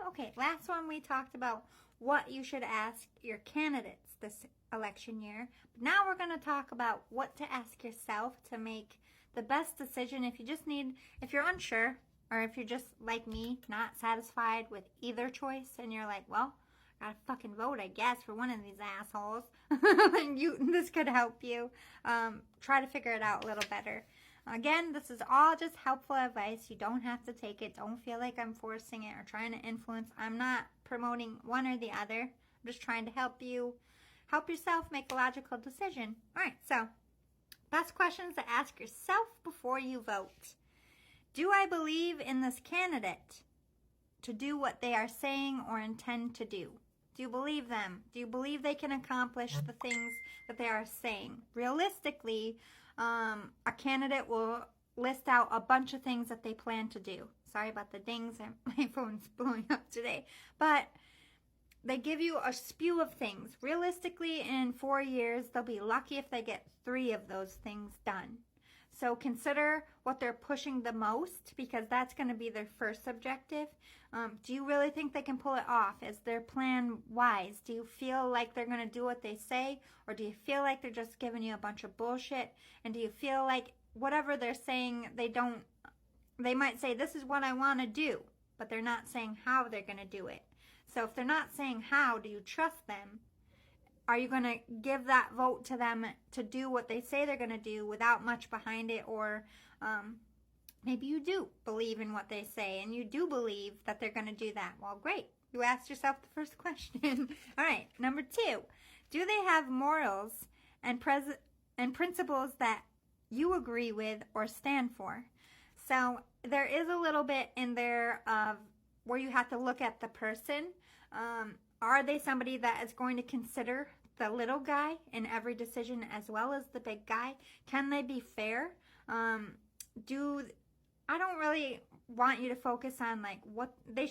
Okay, last one we talked about what you should ask your candidates this election year. But now we're going to talk about what to ask yourself to make the best decision if you're unsure, or if you're just like me, not satisfied with either choice, and you're like, well, gotta fucking vote, I guess, for one of these assholes. This could help you try to figure it out a little better. Again, this is all just helpful advice. You don't have to take it. Don't feel like I'm forcing it or trying to influence. I'm not promoting one or the other. I'm just trying to help yourself make a logical decision. All right, so best questions to ask yourself before you vote. Do I believe in this candidate to do what they are saying or intend to do? Do you believe them? Do you believe they can accomplish the things that they are saying? Realistically, a candidate will list out a bunch of things that they plan to do. Sorry about the dings. My phone's blowing up today. But they give you a spew of things. Realistically, in 4 years, they'll be lucky if they get 3 of those things done. So consider what they're pushing the most, because that's going to be their first objective. Do you really think they can pull it off? Is their plan wise? Do you feel like they're going to do what they say? Or do you feel like they're just giving you a bunch of bullshit? And do you feel like whatever they're saying, they might say, this is what I want to do, but they're not saying how they're going to do it. So if they're not saying how, do you trust them? Are you going to give that vote to them to do what they say they're going to do without much behind it? Or maybe you do believe in what they say and you do believe that they're going to do that. Well, great. You asked yourself the first question. All right, number 2. Do they have morals and principles that you agree with or stand for? So there is a little bit in there of where you have to look at the person. Are they somebody that is going to consider the little guy in every decision as well as the big guy? Can they be fair? I don't really want you to focus on like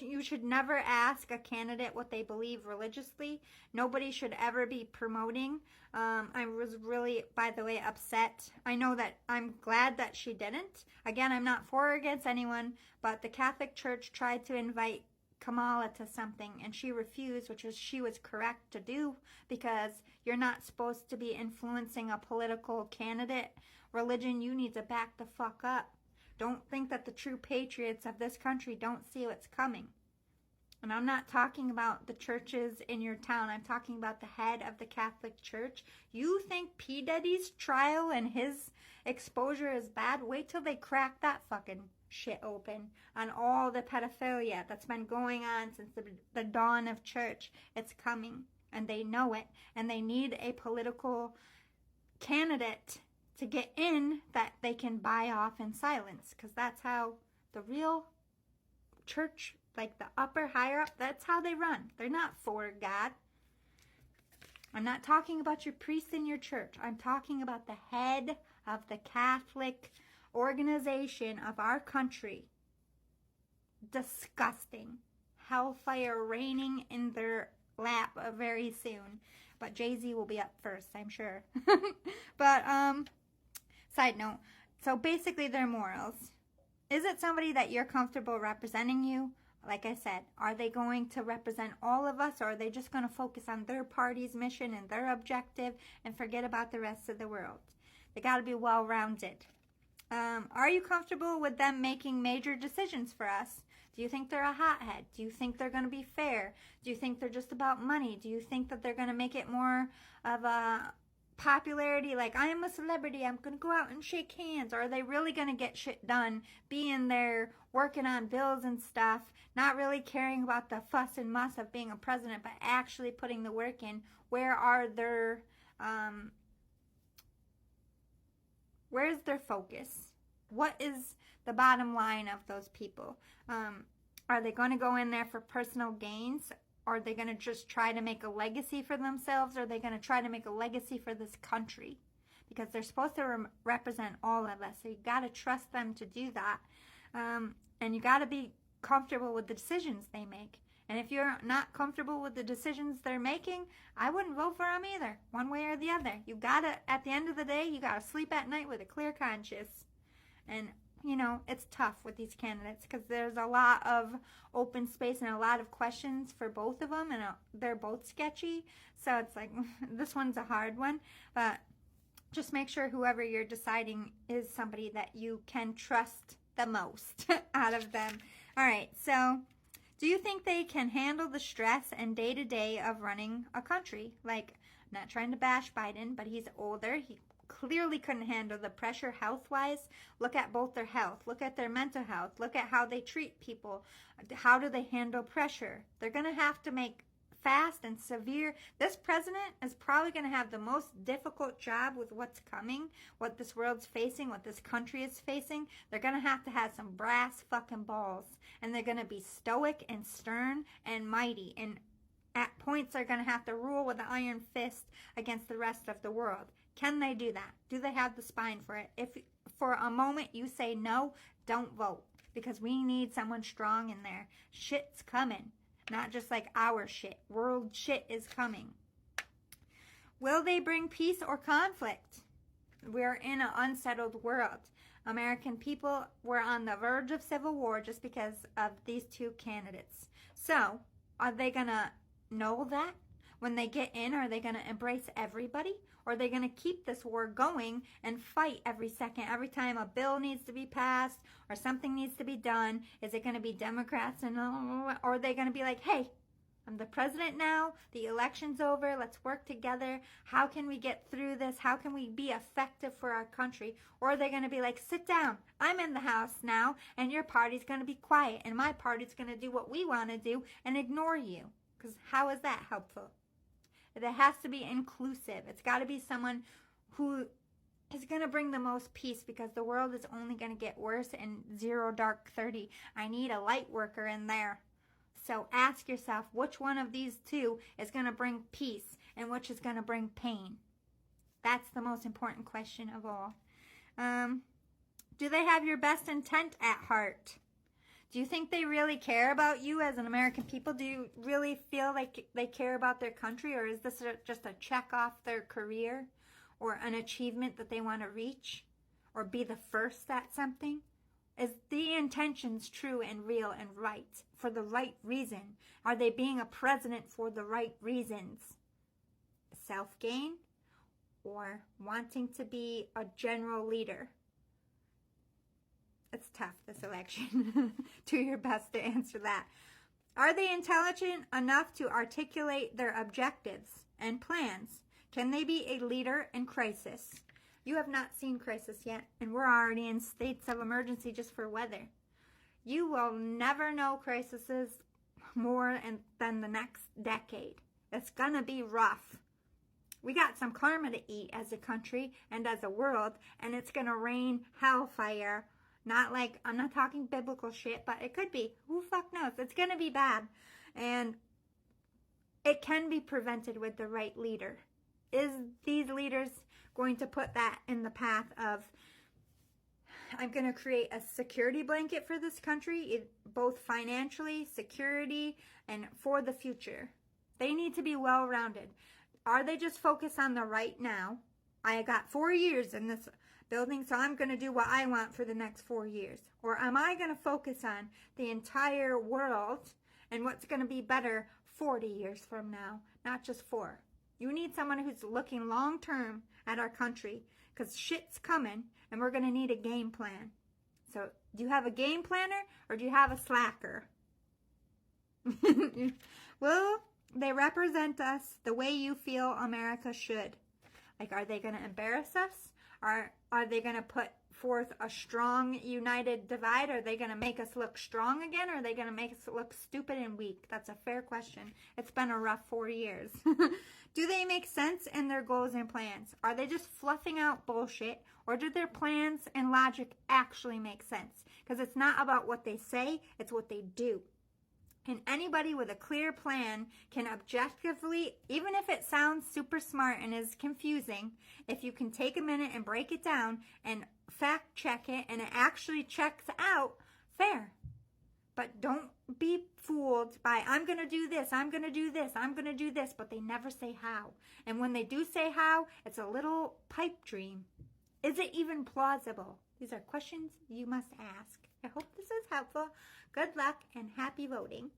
you should never ask a candidate what they believe religiously. Nobody should ever be promoting. I was really, by the way, upset. I know that I'm glad that she didn't. Again, I'm not for or against anyone, but the Catholic Church tried to invite Kamala to something and she refused, which she was correct to do, because you're not supposed to be influencing a political candidate. Religion, you need to back the fuck up. Don't think that the true patriots of this country don't see what's coming. And I'm not talking about the churches in your town. I'm talking about the head of the Catholic Church. You think P. Diddy's trial and his exposure is bad? Wait till they crack that fucking shit open on all the pedophilia that's been going on since the dawn of church. It's coming, and they know it, and they need a political candidate to get in that they can buy off in silence, because that's how the real church, like the upper, higher up, that's how they run. They're not for God. I'm not talking about your priest in your church. I'm talking about the head of the Catholic organization of our country. Disgusting. Hellfire raining in their lap very soon. But Jay-Z will be up first, I'm sure. But, side note. So basically their morals. Is it somebody that you're comfortable representing you? Like I said, are they going to represent all of us, or are they just going to focus on their party's mission and their objective and forget about the rest of the world? They got to be well-rounded. Are you comfortable with them making major decisions for us? Do you think they're a hothead? Do you think they're going to be fair? Do you think they're just about money? Do you think that they're going to make it more of a popularity, like I am a celebrity, I'm going to go out and shake hands? Or are they really going to get shit done, being there, working on bills and stuff, not really caring about the fuss and muss of being a president, but actually putting the work in? Where's their focus? What is the bottom line of those people? Are they going to go in there for personal gains? Are they going to just try to make a legacy for themselves? Or are they going to try to make a legacy for this country? Because they're supposed to represent all of us. So you got to trust them to do that. And you got to be comfortable with the decisions they make. And if you're not comfortable with the decisions they're making, I wouldn't vote for them either, one way or the other. You got to, at the end of the day, you got to sleep at night with a clear conscience. And, it's tough with these candidates because there's a lot of open space and a lot of questions for both of them, and they're both sketchy. So it's like, this one's a hard one. But just make sure whoever you're deciding is somebody that you can trust the most out of them. All right, so do you think they can handle the stress and day-to-day of running a country? Like, I'm not trying to bash Biden, but he's older. He clearly couldn't handle the pressure health-wise. Look at both their health. Look at their mental health. Look at how they treat people. How do they handle pressure? They're going to have to make fast and severe. This president is probably going to have the most difficult job with what's coming, what this world's facing, what this country is facing. They're going to have some brass fucking balls, and they're going to be stoic and stern and mighty, and at points they're going to have to rule with an iron fist against the rest of the world. Can they do that? Do they have the spine for it? If for a moment you say no, don't vote, because we need someone strong in there. Shit's coming. Not just like our shit. World shit is coming. Will they bring peace or conflict? We're in an unsettled world. American people were on the verge of civil war just because of these two candidates. So, are they going to know that? When they get in, are they going to embrace everybody? Or are they going to keep this war going and fight every second, every time a bill needs to be passed or something needs to be done? Is it going to be Democrats or are they going to be like, hey, I'm the president now, the election's over, let's work together. How can we get through this? How can we be effective for our country? Or are they going to be like, sit down, I'm in the House now, and your party's going to be quiet, and my party's going to do what we want to do and ignore you? Because how is that helpful? It has to be inclusive. It's got to be someone who is going to bring the most peace, because the world is only going to get worse and zero dark 30. I need a light worker in there. So ask yourself, which one of these two is going to bring peace and which is going to bring pain? That's the most important question of all. Do they have your best intent at heart? Do you think they really care about you as an American people? Do you really feel like they care about their country? Or is this just a check off their career or an achievement that they want to reach or be the first at something? Is the intentions true and real and right for the right reason? Are they being a president for the right reasons? Self-gain or wanting to be a general leader? It's tough, this election. Do your best to answer that. Are they intelligent enough to articulate their objectives and plans? Can they be a leader in crisis? You have not seen crisis yet, and we're already in states of emergency just for weather. You will never know crises more than the next decade. It's gonna be rough. We got some karma to eat as a country and as a world, and it's gonna rain hellfire. Not like, I'm not talking biblical shit, but it could be. Who fuck knows? It's going to be bad. And it can be prevented with the right leader. Is these leaders going to put that in the path of, I'm going to create a security blanket for this country, both financially, security, and for the future? They need to be well-rounded. Are they just focused on the right now? I got 4 years in this building, so I'm going to do what I want for the next 4 years? Or am I going to focus on the entire world and what's going to be better 40 years from now, not just 4? You need someone who's looking long-term at our country, because shit's coming and we're going to need a game plan. So do you have a game planner or do you have a slacker? Will they represent us the way you feel America should? Like, are they going to embarrass us? Are they going to put forth a strong, united divide? Are they going to make us look strong again? Or are they going to make us look stupid and weak? That's a fair question. It's been a rough 4 years. Do they make sense in their goals and plans? Are they just fluffing out bullshit? Or do their plans and logic actually make sense? Because it's not about what they say, it's what they do. And anybody with a clear plan can objectively, even if it sounds super smart and is confusing, if you can take a minute and break it down and fact check it and it actually checks out, fair. But don't be fooled by, I'm going to do this, I'm going to do this, I'm going to do this, but they never say how. And when they do say how, it's a little pipe dream. Is it even plausible? These are questions you must ask. I hope this is helpful. Good luck and happy voting.